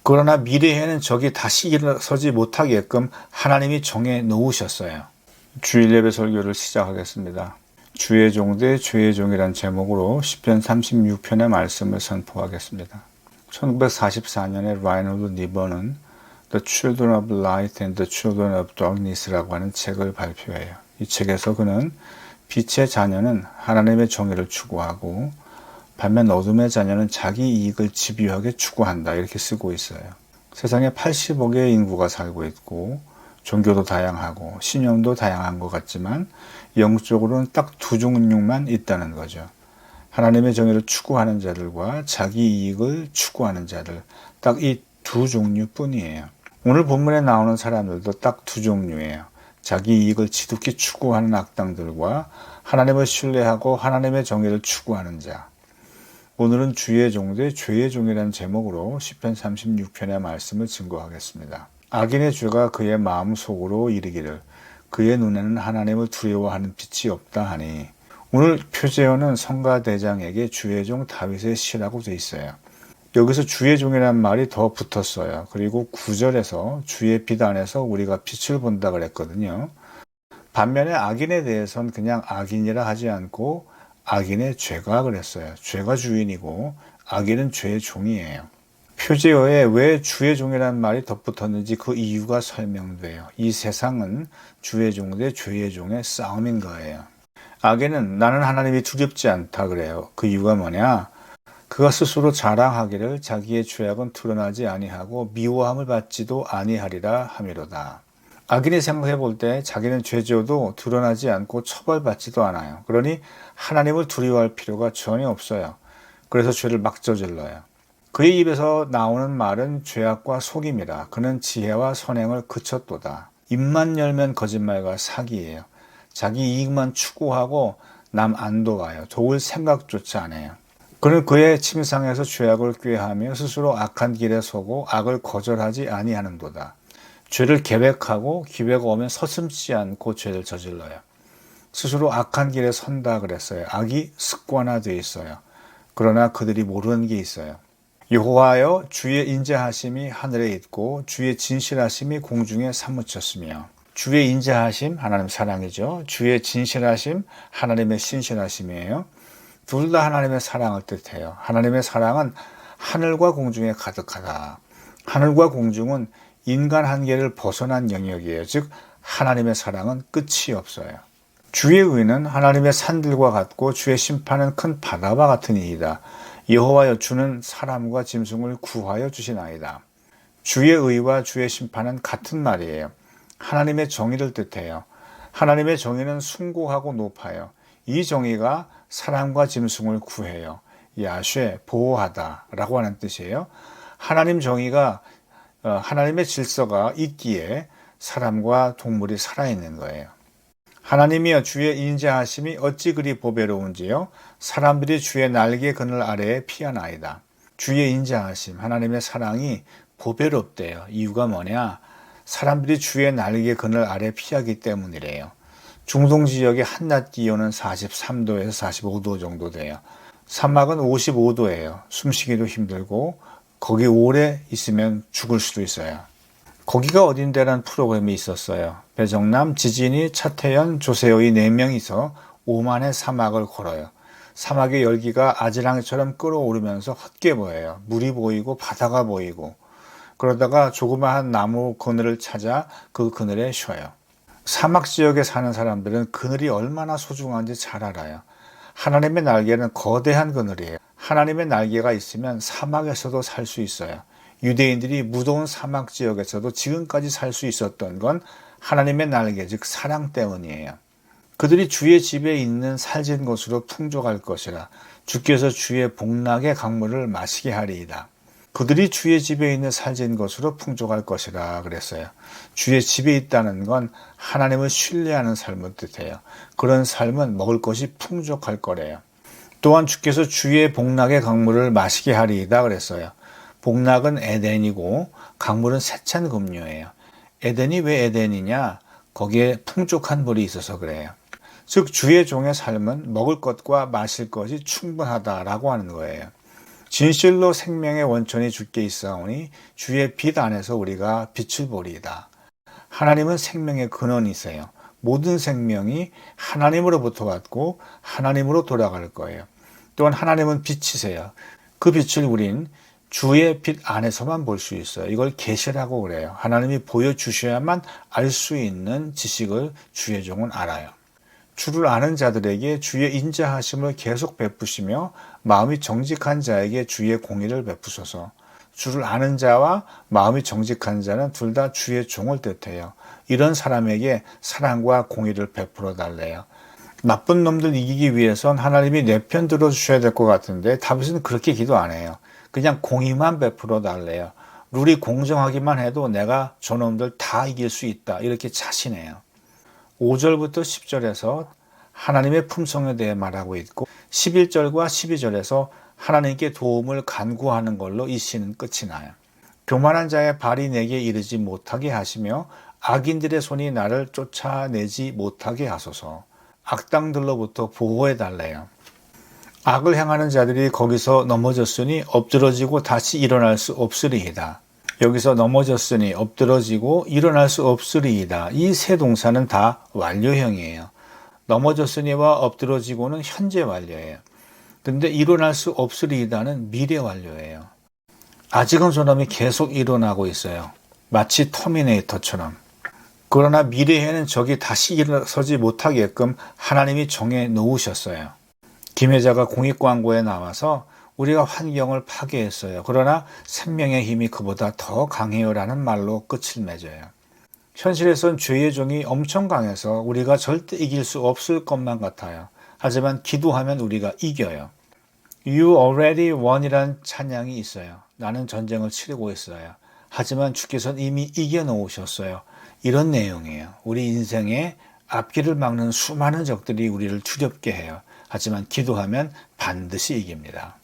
그러나 미래에는 적이 다시 일어서지 못하게끔 하나님이 정해 놓으셨어요. 주일 예배 설교를 시작하겠습니다. 주의 종 대 죄의 종이란 제목으로 시편 36편의 말씀을 선포하겠습니다. 1944년에 라이너드 니버는 The Children of Light and the Children of Darkness라고 하는 책을 발표해요. 이 책에서 그는 빛의 자녀는 하나님의 정의를 추구하고 반면 어둠의 자녀는 자기 이익을 집요하게 추구한다 이렇게 쓰고 있어요. 세상에 80억의 인구가 살고 있고 종교도 다양하고 신념도 다양한 것 같지만 영적으로는 딱 두 종류만 있다는 거죠. 하나님의 정의를 추구하는 자들과 자기 이익을 추구하는 자들, 딱 이 두 종류뿐이에요. 오늘 본문에 나오는 사람들도 딱 두 종류예요. 자기 이익을 지독히 추구하는 악당들과 하나님을 신뢰하고 하나님의 정의를 추구하는 자. 오늘은 주의 종 대 죄의 종이라는 제목으로 시편 36편의 말씀을 증거하겠습니다. 악인의 죄가 그의 마음속으로 이르기를 그의 눈에는 하나님을 두려워하는 빛이 없다 하니, 오늘 표제어는 성가대장에게 주의 종 다윗의 시라고 돼 있어요. 여기서 주의 종이라는 말이 더 붙었어요. 그리고 9절에서 주의 빛 안에서 우리가 빛을 본다 그랬거든요. 반면에 악인에 대해서는 그냥 악인이라 하지 않고 악인의 죄가 그랬어요. 죄가 주인이고 악인은 죄의 종이에요. 표제어에 왜 주의 종이라는 말이 덧붙었는지 그 이유가 설명돼요. 이 세상은 주의 종 대 죄의 종의 싸움인 거예요. 악인은 나는 하나님이 두렵지 않다 그래요. 그 이유가 뭐냐? 그가 스스로 자랑하기를 자기의 죄악은 드러나지 아니하고 미워함을 받지도 아니하리라 함이로다. 악인이 생각해 볼 때 자기는 죄지어도 드러나지 않고 처벌받지도 않아요. 그러니 하나님을 두려워할 필요가 전혀 없어요. 그래서 죄를 막 저질러요. 그의 입에서 나오는 말은 죄악과 속임이라. 그는 지혜와 선행을 그쳤도다. 입만 열면 거짓말과 사기예요. 자기 이익만 추구하고 남 안 도와요. 도울 생각조차 안 해요. 그는 그의 침상에서 죄악을 꾀하며 스스로 악한 길에 서고 악을 거절하지 아니하는도다. 죄를 계획하고 기회가 오면 서슴지 않고 죄를 저질러요. 스스로 악한 길에 선다 그랬어요. 악이 습관화되어 있어요. 그러나 그들이 모르는 게 있어요. 여호와여 주의 인자하심이 하늘에 있고 주의 진실하심이 공중에 사무쳤으며. 주의 인자하심 하나님 사랑이죠. 주의 진실하심 하나님의 신실하심이에요. 둘 다 하나님의 사랑을 뜻해요. 하나님의 사랑은 하늘과 공중에 가득하다. 하늘과 공중은 인간 한계를 벗어난 영역이에요. 즉 하나님의 사랑은 끝이 없어요. 주의 의는 하나님의 산들과 같고 주의 심판은 큰 바다와 같은 이이다. 여호와여 주는 사람과 짐승을 구하여 주시나이다. 주의 의와 주의 심판은 같은 말이에요. 하나님의 정의를 뜻해요. 하나님의 정의는 숭고하고 높아요. 이 정의가 사람과 짐승을 구해요. 야쉐, 보호하다 라고 하는 뜻이에요. 하나님 정의가 하나님의 질서가 있기에 사람과 동물이 살아있는 거예요. 하나님이여 주의 인자하심이 어찌 그리 보배로운지요. 사람들이 주의 날개 그늘 아래에 피하나이다. 주의 인자하심, 하나님의 사랑이 보배롭대요. 이유가 뭐냐? 사람들이 주의 날개 그늘 아래 피하기 때문이래요. 중동 지역의 한낮 기온은 43도에서 45도 정도 돼요. 사막은 55도예요. 숨쉬기도 힘들고 거기 오래 있으면 죽을 수도 있어요. 거기가 어딘데라는 프로그램이 있었어요. 배정남, 지진이, 차태현, 조세호의 4명이서 오만의 사막을 걸어요. 사막의 열기가 아지랑이처럼 끓어오르면서 헛게 보여요. 물이 보이고 바다가 보이고. 그러다가 조그마한 나무 그늘을 찾아 그 그늘에 쉬어요. 사막 지역에 사는 사람들은 그늘이 얼마나 소중한지 잘 알아요. 하나님의 날개는 거대한 그늘이에요. 하나님의 날개가 있으면 사막에서도 살 수 있어요. 유대인들이 무더운 사막 지역에서도 지금까지 살 수 있었던 건 하나님의 날개, 즉 사랑 때문이에요. 그들이 주의 집에 있는 살진 것으로 풍족할 것이라. 주께서 주의 복락의 강물을 마시게 하리이다. 그들이 주의 집에 있는 살진 것으로 풍족할 것이라 그랬어요. 주의 집에 있다는 건 하나님을 신뢰하는 삶을 뜻해요. 그런 삶은 먹을 것이 풍족할 거래요. 또한 주께서 주의 복락의 강물을 마시게 하리이다 그랬어요. 복락은 에덴이고 강물은 세찬 급류예요. 에덴이 왜 에덴이냐? 거기에 풍족한 물이 있어서 그래요. 즉 주의 종의 삶은 먹을 것과 마실 것이 충분하다라고 하는 거예요. 진실로 생명의 원천이 주께 있사오니 주의 빛 안에서 우리가 빛을 보리이다. 하나님은 생명의 근원이세요. 모든 생명이 하나님으로부터 왔고 하나님으로 돌아갈 거예요. 또한 하나님은 빛이세요. 그 빛을 우린 주의 빛 안에서만 볼 수 있어요. 이걸 계시라고 그래요. 하나님이 보여주셔야만 알 수 있는 지식을 주의 종은 알아요. 주를 아는 자들에게 주의 인자하심을 계속 베푸시며 마음이 정직한 자에게 주의 공의를 베푸소서. 주를 아는 자와 마음이 정직한 자는 둘 다 주의 종을 뜻해요. 이런 사람에게 사랑과 공의를 베풀어 달래요. 나쁜 놈들 이기기 위해선 하나님이 내 편 들어주셔야 될 것 같은데 다윗은 그렇게 기도 안 해요. 그냥 공의만 베풀어 달래요. 룰이 공정하기만 해도 내가 저놈들 다 이길 수 있다. 이렇게 자신해요. 5절부터 10절에서 하나님의 품성에 대해 말하고 있고 11절과 12절에서 하나님께 도움을 간구하는 걸로 이 시는 끝이 나요. 교만한 자의 발이 내게 이르지 못하게 하시며 악인들의 손이 나를 쫓아내지 못하게 하소서. 악당들로부터 보호해 달래요. 악을 행하는 자들이 거기서 넘어졌으니 엎드러지고 다시 일어날 수 없으리이다. 여기서 넘어졌으니 엎드러지고 일어날 수 없으리이다. 이 세 동사는 다 완료형이에요. 넘어졌으니와 엎드러지고는 현재 완료예요. 근데 일어날 수 없으리이다는 미래 완료예요. 아직은 저놈이 계속 일어나고 있어요. 마치 터미네이터처럼. 그러나 미래에는 적이 다시 일어서지 못하게끔 하나님이 정해 놓으셨어요. 김혜자가 공익광고에 나와서 우리가 환경을 파괴했어요. 그러나 생명의 힘이 그보다 더 강해요라는 말로 끝을 맺어요. 현실에선 죄의 종이 엄청 강해서 우리가 절대 이길 수 없을 것만 같아요. 하지만 기도하면 우리가 이겨요. You already won이란 찬양이 있어요. 나는 전쟁을 치르고 있어요. 하지만 주께서는 이미 이겨놓으셨어요. 이런 내용이에요. 우리 인생에 앞길을 막는 수많은 적들이 우리를 두렵게 해요. 하지만 기도하면 반드시 이깁니다.